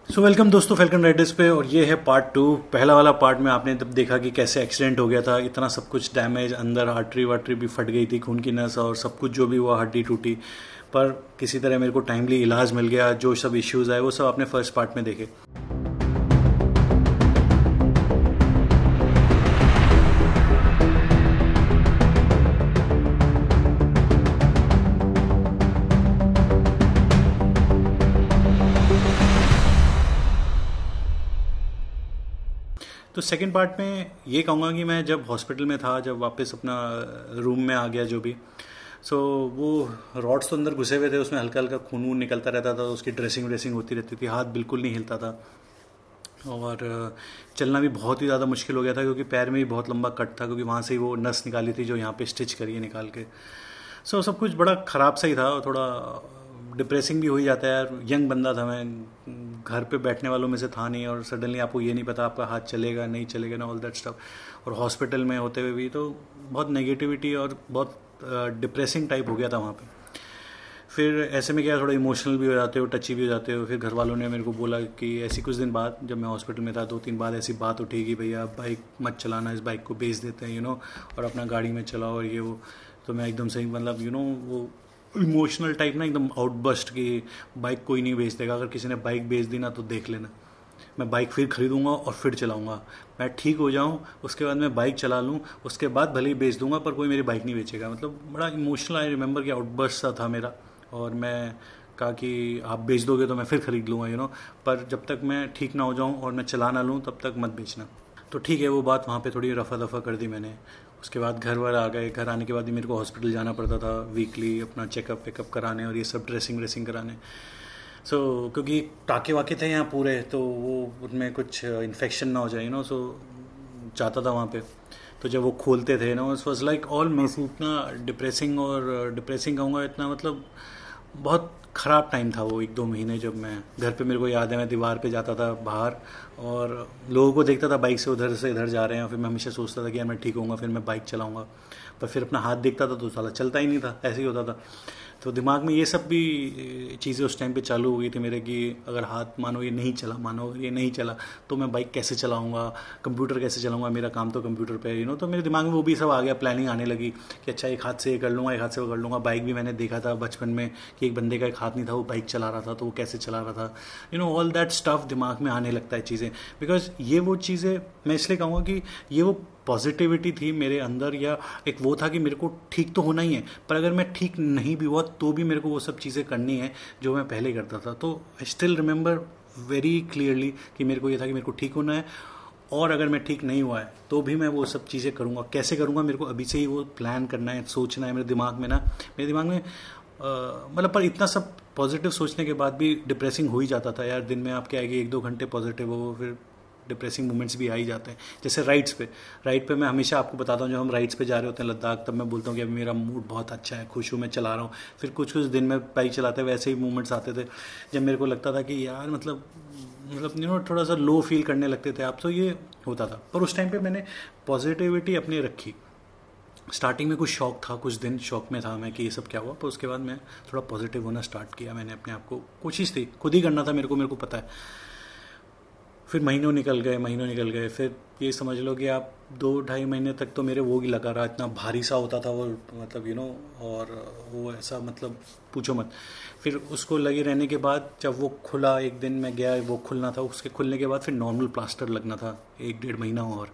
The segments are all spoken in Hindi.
सो वेलकम दोस्तों फैल्कन राइडर्स पे। और ये है पार्ट टू। पहला वाला पार्ट में आपने तब देखा कि कैसे एक्सीडेंट हो गया था, इतना सब कुछ डैमेज, अंदर आर्टरी वार्टरी भी फट गई थी, खून की नस और सब कुछ जो भी हुआ, हड्डी टूटी। पर किसी तरह मेरे को टाइमली इलाज मिल गया। जो सब इश्यूज़ आए वो सब आपने फर्स्ट पार्ट में देखे। तो सेकंड पार्ट में ये कहूँगा कि मैं जब हॉस्पिटल में था, जब वापस अपना रूम में आ गया जो भी, सो वो रॉड्स तो अंदर घुसे हुए थे, उसमें हल्का हल्का खून वून निकलता रहता था, उसकी ड्रेसिंग व्रेसिंग होती रहती थी, हाथ बिल्कुल नहीं हिलता था और चलना भी बहुत ही ज़्यादा मुश्किल हो गया था क्योंकि पैर में भी बहुत लंबा कट था, क्योंकि वहाँ से ही वो नस निकाली थी जो यहाँ पे स्टिच करी है निकाल के। सो सब कुछ बड़ा ख़राब सा ही था और थोड़ा डिप्रेसिंग भी हो ही जाता है यार। यंग बंदा था मैं, घर पे बैठने वालों में से था नहीं, और सडनली आपको ये नहीं पता आपका हाथ चलेगा नहीं चलेगा ना, ऑल दैट स्टफ। और हॉस्पिटल में होते हुए भी तो बहुत नेगेटिविटी और बहुत डिप्रेसिंग टाइप हो गया था वहाँ पे। फिर ऐसे में क्या, थोड़ा इमोशनल भी हो जाते हो, टची भी हो जाते हो। फिर घर वालों ने मेरे को बोला कि ऐसी कुछ दिन बाद, जब मैं हॉस्पिटल में था, 2-3 बाद ऐसी बात उठी कि भैया बाइक मत चलाना, इस बाइक को बेच देते हैं और अपना गाड़ी में चलाओ और ये वो। तो मैं एकदम से मतलब वो इमोशनल टाइप ना, एकदम आउटबस्ट की बाइक कोई नहीं बेच देगा, अगर किसी ने बाइक बेच दी ना तो देख लेना, मैं बाइक फिर खरीदूंगा और फिर चलाऊंगा। मैं ठीक हो जाऊं उसके बाद मैं बाइक चला लूं, उसके बाद भले ही बेच दूंगा पर कोई मेरी बाइक नहीं बेचेगा। मतलब बड़ा इमोशनल, आई रिमेंबर कि आउटबर्स्ट सा था मेरा। और मैं कहा कि आप बेच दोगे तो मैं फिर खरीद लूँगा पर जब तक मैं ठीक ना हो जाऊँ और मैं चला ना लूँ तब तक मत बेचना। तो ठीक है, वो बात वहाँ पे थोड़ी रफा दफा कर दी मैंने। उसके बाद घर वर आ गए। घर आने के बाद ही मेरे को हॉस्पिटल जाना पड़ता था वीकली, अपना चेकअप वेकअप कराने और ये सब ड्रेसिंग व्रेसिंग कराने। क्योंकि टाके वाके थे यहाँ पूरे, तो वो उनमें कुछ इन्फेक्शन ना हो जाए सो जाता था वहाँ पे। तो जब वो खोलते थे it was like all messy, इतना डिप्रेसिंग, और डिप्रेसिंग कहूँगा इतना, मतलब बहुत ख़राब टाइम था वो 1-2 महीने। जब मैं घर पे, मेरे को याद है मैं दीवार पे जाता था बाहर और लोगों को देखता था बाइक से इधर जा रहे हैं, फिर मैं हमेशा सोचता था कि यार मैं ठीक होऊंगा फिर मैं बाइक चलाऊंगा। पर फिर अपना हाथ देखता था तो साला चलता ही नहीं था, ऐसे ही होता था। तो दिमाग में ये सब भी चीज़ें उस टाइम पे चालू हो गई थी मेरे कि अगर हाथ, मानो ये नहीं चला, मानो अगर ये नहीं चला तो मैं बाइक कैसे चलाऊंगा, कंप्यूटर कैसे चलाऊंगा, मेरा काम तो कंप्यूटर पे है तो मेरे दिमाग में वो भी सब आ गया, प्लानिंग आने लगी कि अच्छा एक हाथ से ये कर लूँगा, एक हाथ से वो कर लूँगा। बाइक भी मैंने देखा था बचपन में कि एक बंदे का एक हाथ नहीं था, वो बाइक चला रहा था, तो वो कैसे चला रहा था, ऑल दैट स्टफ दिमाग में आने लगता है चीज़ें। बिकॉज ये वो चीज़ें, मैं इसलिए कहूँगा कि ये वो पॉजिटिविटी थी मेरे अंदर, या एक वो था कि मेरे को ठीक तो होना ही है, पर अगर मैं ठीक नहीं भी हुआ तो भी मेरे को वो सब चीज़ें करनी है जो मैं पहले करता था। तो I still remember very clearly कि मेरे को ये था कि मेरे को ठीक होना है, और अगर मैं ठीक नहीं हुआ है तो भी मैं वो सब चीज़ें करूँगा। कैसे करूँगा, मेरे को अभी से ही वो प्लान करना है, सोचना है मेरे दिमाग में मेरे दिमाग में मतलब। पर इतना सब पॉजिटिव सोचने के बाद भी डिप्रेसिंग हो ही जाता था यार। दिन में आप क्या है कि 1-2 घंटे पॉजिटिव हो, फिर डिप्रेसिंग मोमेंट्स भी आ ही जाते हैं। जैसे राइड्स पे मैं हमेशा आपको बताता हूँ, जब हम राइड्स पे जा रहे होते हैं लद्दाख, तब मैं बोलता हूँ कि अभी मेरा मूड बहुत अच्छा है, खुश हूँ, मैं चला रहा हूँ। फिर कुछ कुछ दिन में बाइक चलाते वैसे ही मोमेंट्स आते थे जब मेरे को लगता था कि यार मतलब थोड़ा सा लो फील करने लगते थे आप। तो ये होता था, पर उस टाइम पे मैंने पॉजिटिविटी अपनी रखी। स्टार्टिंग में कुछ शौक था, कुछ दिन शौक में था मैं कि ये सब क्या हुआ, पर उसके बाद मैं थोड़ा पॉजिटिव होना स्टार्ट किया। मैंने अपने आप को, कोशिश थी खुद ही करना था मेरे को पता है। फिर महीनों निकल गए। फिर ये समझ लो कि आप 2-2.5 महीने तक तो मेरे वो ही लगा रहा, इतना भारी सा होता था वो, मतलब और वो ऐसा, मतलब पूछो मत। फिर उसको लगे रहने के बाद जब वो खुला, एक दिन मैं गया, वो खुलना था, उसके खुलने के बाद फिर नॉर्मल प्लास्टर लगना था 1-1.5 महीना और।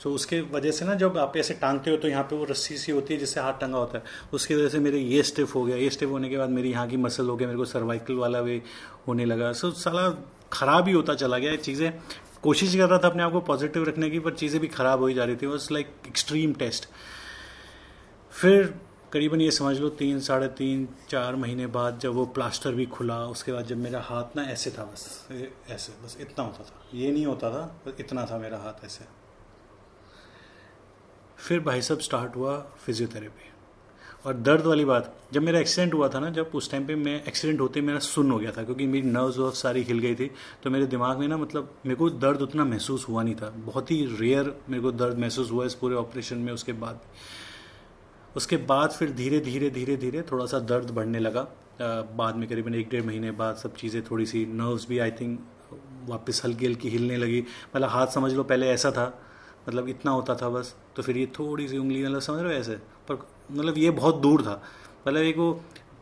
सो उसके वजह से ना, जब आप ऐसे टांगते हो तो यहाँ पे वो रस्सी सी होती है जिससे हाथ टंगा होता है, उसकी वजह से मेरे ये स्टिफ हो गया। ये स्टिफ होने के बाद मेरी यहाँ की मसल हो गया, मेरे को सर्वाइकल वाला वे होने लगा। सो साला ख़राब ही होता चला गया चीज़ें। कोशिश कर रहा था अपने आप को पॉजिटिव रखने की, पर चीज़ें भी ख़राब हो ही जा रही थी। Was like extreme test. फिर करीबन ये समझ लो 3, 3.5, 4 महीने बाद जब वो प्लास्टर भी खुला, उसके बाद जब मेरा हाथ ना ऐसे था, बस ऐसे, बस इतना होता था, ये नहीं होता था, बस इतना था मेरा हाथ ऐसे। फिर भाई साहब स्टार्ट हुआ फिजियोथेरेपी। और दर्द वाली बात, जब मेरा एक्सीडेंट हुआ था ना, जब उस टाइम पे मैं एक्सीडेंट होते मेरा सुन्न हो गया था, क्योंकि मेरी नर्व्स वर्व सारी हिल गई थी। तो मेरे दिमाग में ना, मतलब मेरे को दर्द उतना महसूस हुआ नहीं था, बहुत ही रेयर मेरे को दर्द महसूस हुआ इस पूरे ऑपरेशन में। उसके बाद फिर धीरे धीरे धीरे धीरे थोड़ा सा दर्द बढ़ने लगा। बाद में करीबन 1-1.5 महीने बाद सब चीज़ें थोड़ी सी, नर्व्स भी आई थिंक वापस हल्की हल्की हिलने लगी। मतलब हाथ समझ लो पहले ऐसा था, मतलब इतना होता था बस, तो फिर ये थोड़ी सी उंगली, मतलब समझ रहे हो ऐसे, पर मतलब ये बहुत दूर था। मतलब एक वो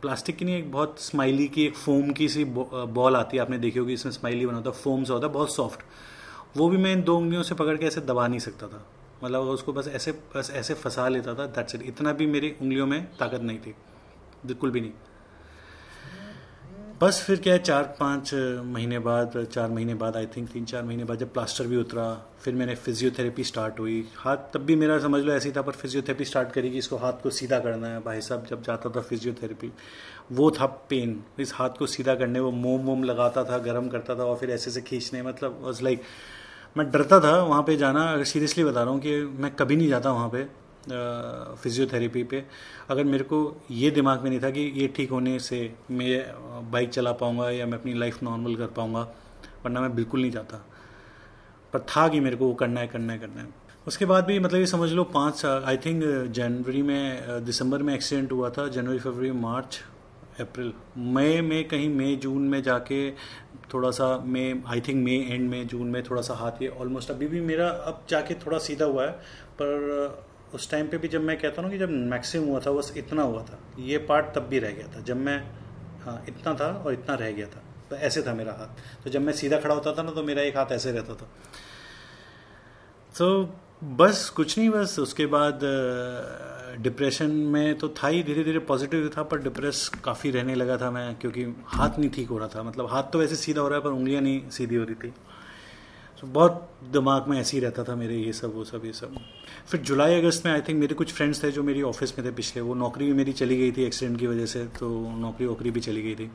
प्लास्टिक की नहीं, एक बहुत स्माइली की एक फोम की सी बॉल आती है, आपने देखी होगी, इसमें स्माइली बना होता है, फोम सा होता है बहुत सॉफ्ट। वो भी मैं इन 2 उंगलियों से पकड़ के ऐसे दबा नहीं सकता था। मतलब उसको बस ऐसे फंसा लेता था, दैट्स इट। इतना भी मेरी उंगलियों में ताकत नहीं थी, बिल्कुल भी नहीं। बस फिर क्या है, 4-5 महीने बाद, 4 महीने बाद, आई थिंक 3-4 महीने बाद, जब प्लास्टर भी उतरा, फिर मैंने फिजियोथेरेपी स्टार्ट हुई। हाथ तब भी मेरा समझ लो ऐसे ही था, पर फिजियोथेरेपी स्टार्ट करी कि इसको हाथ को सीधा करना है। भाई साहब जब जाता था फिजियोथेरेपी, वो था पेन, इस हाथ को सीधा करने, वो मोम वोम लगाता था, गर्म करता था, और फिर ऐसे से खींचने, मतलब वाज लाइक, मैं डरता था वहाँ पे जाना। अगर सीरियसली बता रहा हूँ कि मैं कभी नहीं जाता वहाँ पे फिजियोथेरेपी पे, अगर मेरे को ये दिमाग में नहीं था कि ये ठीक होने से मैं बाइक चला पाऊँगा या मैं अपनी लाइफ नॉर्मल कर पाऊँगा, वरना मैं बिल्कुल नहीं जाता। पर था कि मेरे को वो करना है, करना है, करना है। उसके बाद भी मतलब ये समझ लो 5 साल, आई थिंक जनवरी में, दिसंबर में एक्सीडेंट हुआ था, जनवरी फरवरी मार्च अप्रैल मई में, कहीं मई जून में जाके थोड़ा सा, मई आई थिंक मई एंड में, जून में थोड़ा सा हाथ ये ऑलमोस्ट अभी भी मेरा अब जाके थोड़ा सीधा हुआ है। पर उस टाइम पे भी जब मैं कहता हूँ कि जब मैक्सिमम हुआ था बस इतना हुआ था, ये पार्ट तब भी रह गया था जब मैं, हाँ इतना था और इतना रह गया था, तो ऐसे था मेरा हाथ। तो जब मैं सीधा खड़ा होता था ना, तो मेरा एक हाथ ऐसे रहता था। तो बस कुछ नहीं, बस उसके बाद डिप्रेशन में तो था ही, धीरे धीरे पॉजिटिव था, पर डिप्रेस काफ़ी रहने लगा था मैं, क्योंकि हाथ नहीं ठीक हो रहा था। मतलब हाथ तो वैसे सीधा हो रहा है, पर उंगलियां नहीं सीधी हो रही थी। तो बहुत दिमाग में ऐसे ही रहता था मेरे, ये सब वो सब ये सब। फिर जुलाई अगस्त में आई थिंक मेरे कुछ फ्रेंड्स थे जो मेरी ऑफिस में थे पिछले, वो नौकरी भी मेरी चली गई थी एक्सीडेंट की वजह से, तो नौकरी वोकरी भी चली गई थी।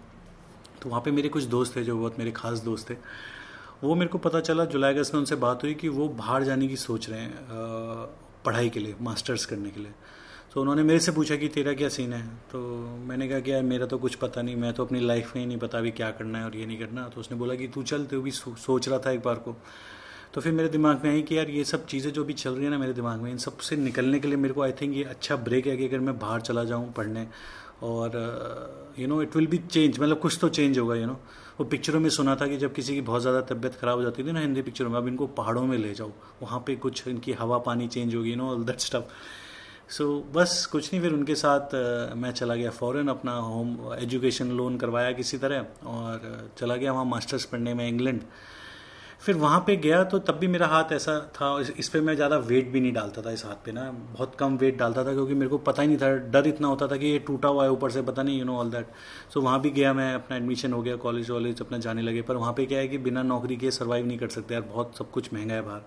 तो वहाँ पे मेरे कुछ दोस्त थे जो बहुत मेरे खास दोस्त थे। वो मेरे को पता चला जुलाई अगस्त में, उनसे बात हुई कि वो बाहर जाने की सोच रहे हैं पढ़ाई के लिए, मास्टर्स करने के लिए। तो उन्होंने मेरे से पूछा कि तेरा क्या सीन है। तो मैंने कहा कि यार मेरा तो कुछ पता नहीं, मैं तो अपनी लाइफ में ही नहीं पता अभी क्या करना है और ये नहीं करना। तो उसने बोला कि तू चल, तू भी सोच रहा था एक बार को। तो फिर मेरे दिमाग में आई कि यार ये सब चीज़ें जो भी चल रही है ना मेरे दिमाग में, इन सब से निकलने के लिए मेरे को आई थिंक ये अच्छा ब्रेक है कि अगर मैं बाहर चला जाऊँ पढ़ने, और इट विल बी चेंज, मतलब कुछ तो चेंज होगा। वो पिक्चरों में सुना था कि जब किसी की बहुत ज़्यादा तबीयत खराब हो जाती थी ना, हिंदी पिक्चरों में, अब इनको पहाड़ों में ले जाओ, वहाँ पे कुछ इनकी हवा पानी चेंज होगी, ऑल दैट स्टफ। सो बस कुछ नहीं, फिर उनके साथ मैं चला गया फ़ॉरेन, अपना होम एजुकेशन लोन करवाया किसी तरह, और चला गया वहाँ मास्टर्स पढ़ने में इंग्लैंड। फिर वहाँ पे गया तो तब भी मेरा हाथ ऐसा था, इस पे मैं ज़्यादा वेट भी नहीं डालता था, इस हाथ पे ना बहुत कम वेट डालता था, क्योंकि मेरे को पता ही नहीं था, डर इतना होता था कि ये टूटा हुआ है ऊपर से, पता नहीं ऑल दैट। सो वहाँ भी गया मैं, अपना एडमिशन हो गया, कॉलेज वॉलेज अपना जाने लगे। पर वहाँ पे क्या है कि बिना नौकरी के सर्वाइव नहीं कर सकते यार, बहुत सब कुछ महंगा है बाहर।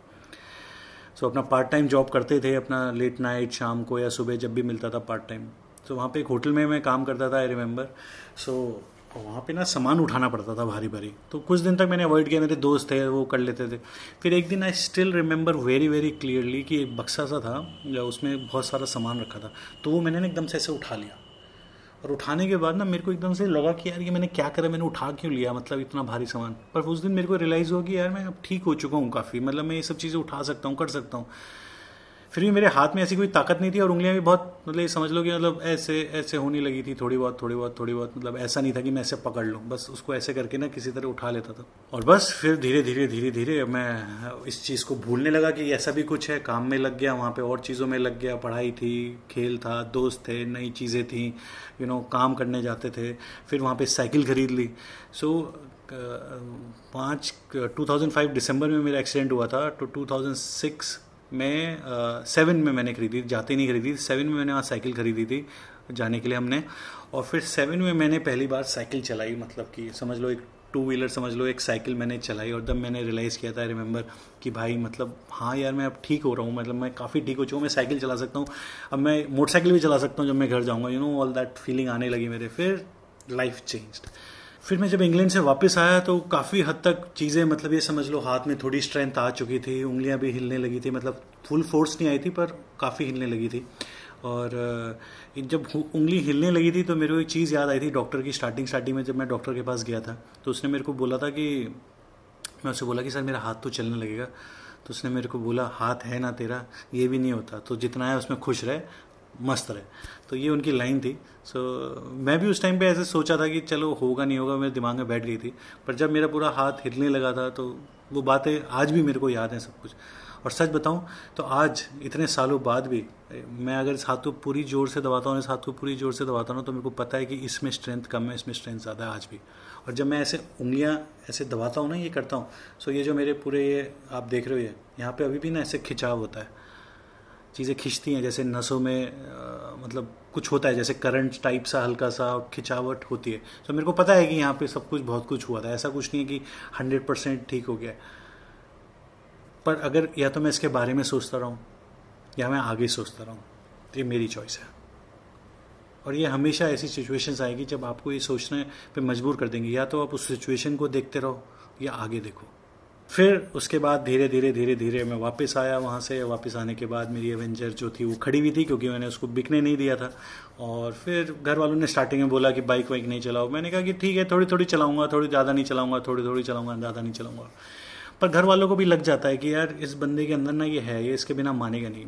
सो अपना पार्ट टाइम जॉब करते थे, अपना लेट नाइट शाम को या सुबह जब भी मिलता था पार्ट टाइम। तो वहाँ पे एक होटल में मैं काम करता था, आई रिमेंबर। सो वहाँ पे ना सामान उठाना पड़ता था भारी भारी, तो कुछ दिन तक मैंने अवॉइड किया, मेरे दोस्त थे वो कर लेते थे। फिर एक दिन I still remember very very clearly कि एक बक्सा सा था, उसमें बहुत सारा सामान रखा था। तो वो मैंने ना एकदम से ऐसे उठा लिया, और उठाने के बाद ना मेरे को एकदम से लगा कि यार ये मैंने क्या करा, मैंने उठा क्यों लिया, मतलब इतना भारी सामान। पर उस दिन मेरे को रियलाइज़ हुआ कि यार मैं अब ठीक हो चुका हूँ काफ़ी, मतलब मैं ये सब चीज़ें उठा सकता हूँ, कर सकता हूँ। फिर भी मेरे हाथ में ऐसी कोई ताकत नहीं थी, और उंगलियां भी बहुत, मतलब ये समझ लो कि मतलब ऐसे ऐसे होने लगी थी, थोड़ी बहुत थोड़ी बहुत थोड़ी बहुत, मतलब ऐसा नहीं था कि मैं ऐसे पकड़ लूँ, बस उसको ऐसे करके ना किसी तरह उठा लेता था। और बस फिर धीरे धीरे धीरे धीरे मैं इस चीज़ को भूलने लगा कि ऐसा भी कुछ है, काम में लग गया, वहाँ पे और चीज़ों में लग गया, पढ़ाई थी, खेल था, दोस्त थे, नई चीज़ें थी, काम करने जाते थे। फिर वहाँ पे साइकिल खरीद ली। सो 2005 दिसंबर में मेरा एक्सीडेंट हुआ था, तो 2006 में 7 में मैंने खरीदी, जाते नहीं खरीदी, 7 में मैंने वहाँ साइकिल खरीदी थी जाने के लिए हमने। और फिर 7 में मैंने पहली बार साइकिल चलाई, मतलब कि समझ लो एक 2 व्हीलर, समझ लो एक साइकिल मैंने चलाई। और तब मैंने रियलाइज़ किया था, रिमेंबर, कि भाई मतलब हाँ यार मैं अब ठीक हो रहा हूँ, मतलब मैं काफ़ी ठीक हो चुका हूँ, मैं साइकिल चला सकता हूँ, अब मैं मोटरसाइकिल भी चला सकता हूँ जब मैं घर जाऊँगा, ऑल दैट फीलिंग आने लगी मेरे। फिर लाइफ चेंज्ड। फिर मैं जब इंग्लैंड से वापस आया तो काफ़ी हद तक चीज़ें, मतलब ये समझ लो हाथ में थोड़ी स्ट्रेंथ आ चुकी थी, उंगलियां भी हिलने लगी थी, मतलब फुल फोर्स नहीं आई थी पर काफ़ी हिलने लगी थी। और जब उंगली हिलने लगी थी तो मेरे को एक चीज़ याद आई थी, डॉक्टर की स्टार्टिंग में जब मैं डॉक्टर के पास गया था, तो उसने मेरे को बोला था कि, मैं उससे बोला कि सर मेरा हाथ तो चलने लगेगा। तो उसने मेरे को बोला, हाथ है ना तेरा, ये भी नहीं होता, तो जितना है उसमें खुश रहे, मस्त रहे। तो ये उनकी लाइन थी। सो मैं भी उस टाइम पे ऐसे सोचा था कि चलो होगा नहीं होगा, मेरे दिमाग में बैठ गई थी। पर जब मेरा पूरा हाथ हिलने लगा था तो वो बातें आज भी मेरे को याद हैं सब कुछ। और सच बताऊं तो आज इतने सालों बाद भी मैं अगर इस हाथ को पूरी जोर से दबाता हूँ, इस हाथ को पूरी जोर से दबाता हूँ, तो मेरे को पता है कि इसमें स्ट्रेंथ कम है, इसमें स्ट्रेंथ ज़्यादा है आज भी। और जब मैं ऐसे उंगलियां ऐसे दबाता हूँ ना, ये करता हूँ, सो ये जो मेरे पूरे ये आप देख रहे हो, ये यहाँ पे अभी भी ना ऐसे खिंचाव होता है, चीज़ें खिंचती हैं जैसे नसों में मतलब कुछ होता है जैसे करंट टाइप सा, हल्का सा खिंचावट होती है। तो मेरे को पता है कि यहाँ पे सब कुछ बहुत कुछ हुआ था, ऐसा कुछ नहीं है कि 100% ठीक हो गया है। पर अगर या तो मैं इसके बारे में सोचता रहूँ या मैं आगे सोचता रहूँ, तो ये मेरी चॉइस है। और ये हमेशा ऐसी सिचुएशंस आएगी जब आपको ये सोचने पे मजबूर कर देंगे, या तो आप उस सिचुएशन को देखते रहो या आगे देखो। फिर उसके बाद धीरे धीरे धीरे धीरे मैं वापस आया वहाँ से। वापस आने के बाद मेरी एवेंजर जो थी वो खड़ी हुई थी, क्योंकि मैंने उसको बिकने नहीं दिया था। और फिर घर वालों ने स्टार्टिंग में बोला कि बाइक वाइक नहीं चलाओ। मैंने कहा कि ठीक है, थोड़ी थोड़ी चलाऊंगा, थोड़ी ज़्यादा नहीं चलाऊंगा, थोड़ी थोड़ी चलाऊंगा, ज़्यादा नहीं चलाऊंगा। पर घर वालों को भी लग जाता है कि यार इस बंदे के अंदर ना ये है, ये इसके बिना मानेगा नहीं।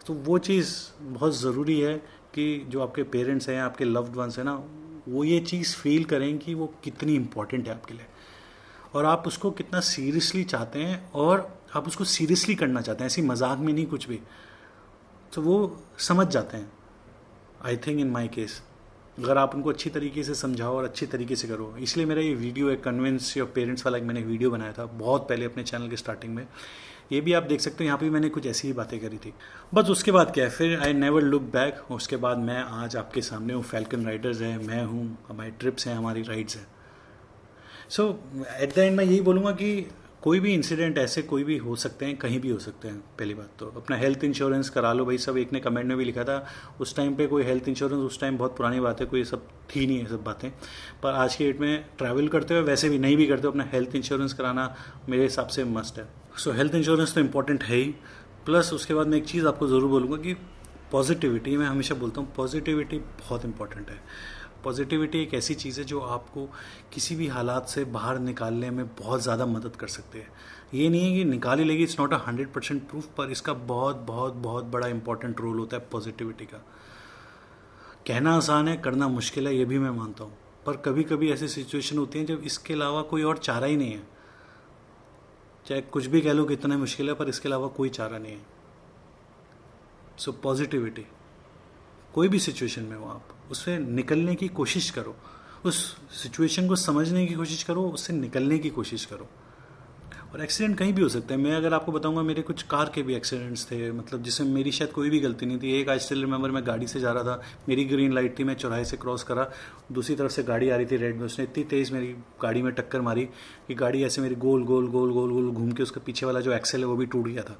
तो वो चीज़ बहुत ज़रूरी है कि जो आपके पेरेंट्स हैं, आपके लव्ड वंस हैं ना, वो ये चीज़ फील करें कि वो कितनी इंपॉर्टेंट है आपके लिए, और आप उसको कितना सीरियसली चाहते हैं, और आप उसको सीरियसली करना चाहते हैं, ऐसी मजाक में नहीं कुछ भी। तो वो समझ जाते हैं, I think in my case, अगर आप उनको अच्छी तरीके से समझाओ और अच्छी तरीके से करो। इसलिए मेरा ये वीडियो एक कन्विंस योर पेरेंट्स वाला एक मैंने वीडियो बनाया था बहुत पहले अपने चैनल के स्टार्टिंग में। ये भी आप देख सकते हो, यहाँ पे मैंने कुछ ऐसी ही बातें करी थी। बस उसके बाद क्या है, फिर आई नेवर लुक बैक। उसके बाद मैं आज आपके सामने हूँ, फैल्कन राइडर्स है, मैं हूँ, हमारी ट्रिप्स हैं, हमारी राइड्स हैं। सो एट द एंड मैं यही बोलूँगा कि कोई भी इंसिडेंट ऐसे कोई भी हो सकते हैं, कहीं भी हो सकते हैं। पहली बात तो अपना हेल्थ इंश्योरेंस करा लो भाई। सब एक ने कमेंट में भी लिखा था, उस टाइम पे कोई हेल्थ इंश्योरेंस, उस टाइम बहुत पुरानी बात है, कोई सब थी नहीं ये सब बातें। पर आज के डेट में ट्रैवल करते हुए, वैसे भी नहीं भी करते हो, अपना हेल्थ इंश्योरेंस कराना मेरे हिसाब से मस्ट है। सो हेल्थ इंश्योरेंस तो इंपॉर्टेंट है ही। प्लस उसके बाद मैं एक चीज़ आपको ज़रूर बोलूँगा कि पॉजिटिविटी, मैं हमेशा बोलता हूँ पॉजिटिविटी बहुत इंपॉर्टेंट है। पॉजिटिविटी एक ऐसी चीज़ है जो आपको किसी भी हालात से बाहर निकालने में बहुत ज़्यादा मदद कर सकते हैं। ये नहीं है कि निकाल ही लेगी, इट्स नॉट 100% प्रूफ, पर इसका बहुत बहुत बहुत बड़ा इंपॉर्टेंट रोल होता है पॉजिटिविटी का। कहना आसान है, करना मुश्किल है, ये भी मैं मानता हूँ। पर कभी कभी ऐसी सिचुएशन होती है जब इसके अलावा कोई और चारा ही नहीं है। चाहे कुछ भी कह लो कितना मुश्किल है, पर इसके अलावा कोई चारा नहीं है। सो पॉजिटिविटी, कोई भी सिचुएशन में हो आप उससे निकलने की कोशिश करो, उस सिचुएशन को समझने की कोशिश करो, उससे निकलने की कोशिश करो। और एक्सीडेंट कहीं भी हो सकता है। मैं अगर आपको बताऊंगा, मेरे कुछ कार के भी एक्सीडेंट्स थे, मतलब जिसमें मेरी शायद कोई भी गलती नहीं थी। एक आई स्टिल रिमेंबर, मैं गाड़ी से जा रहा था, मेरी ग्रीन लाइट थी, मैं चौराहे से क्रॉस करा, दूसरी तरफ से गाड़ी आ रही थी रेड में, उसने इतनी तेज़ मेरी गाड़ी में टक्कर मारी कि गाड़ी ऐसे मेरी गोल गोल गोल गोल गोल घूम के उसका पीछे वाला जो एक्सेल है वो भी टूट गया था।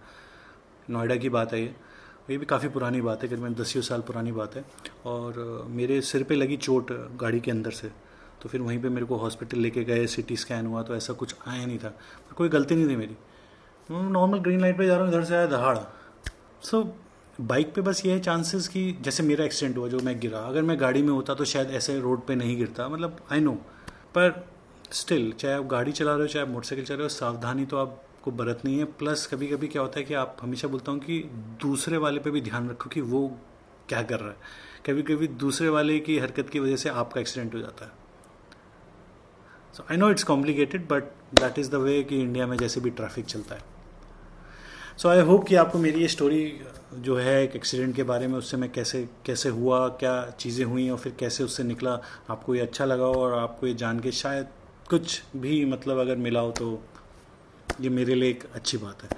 नोएडा की बात है ये भी काफ़ी पुरानी बात है, करीबन 10 साल पुरानी बात है। और मेरे सिर पे लगी चोट गाड़ी के अंदर से, तो फिर वहीं पे मेरे को हॉस्पिटल लेके गए, सीटी स्कैन हुआ, तो ऐसा कुछ आया नहीं था, पर कोई गलती नहीं थी मेरी। नॉर्मल ग्रीन लाइट पे जा रहा हूँ, इधर से आया दहाड़। सो बाइक पे बस ये है चांसेस कि जैसे मेरा एक्सीडेंट हुआ जो मैं गिरा, अगर मैं गाड़ी में होता तो शायद ऐसे रोड पे नहीं गिरता, मतलब आई नो। पर स्टिल, चाहे आप गाड़ी चला रहे हो, चाहे आप मोटरसाइकिल चला रहे हो, सावधानी तो आपको बरतनी है। प्लस कभी कभी क्या होता है कि आप, हमेशा बोलता हूँ कि दूसरे वाले पे भी ध्यान रखो कि वो क्या कर रहा है। कभी कभी दूसरे वाले की हरकत की वजह से आपका एक्सीडेंट हो जाता है। So I know it's complicated, but that is the way कि इंडिया में जैसे भी ट्रैफिक चलता है। सो आई होप कि आपको मेरी ये स्टोरी जो है एक एक्सीडेंट के बारे में, उससे मैं कैसे कैसे हुआ, क्या चीज़ें हुई और फिर कैसे उससे निकला, आपको ये अच्छा लगा हो, और आपको ये जान के शायद कुछ भी मतलब अगर मिला हो तो ये मेरे लिए एक अच्छी बात है।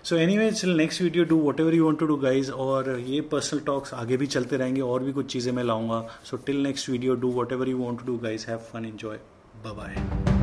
So anyway, till next video, do whatever you want to do guys. और ये पर्सनल टॉक्स आगे भी चलते रहेंगे, और भी कुछ चीज़ें मैं लाऊंगा। So till next video, do whatever you want to do guys, have fun, enjoy, bye bye.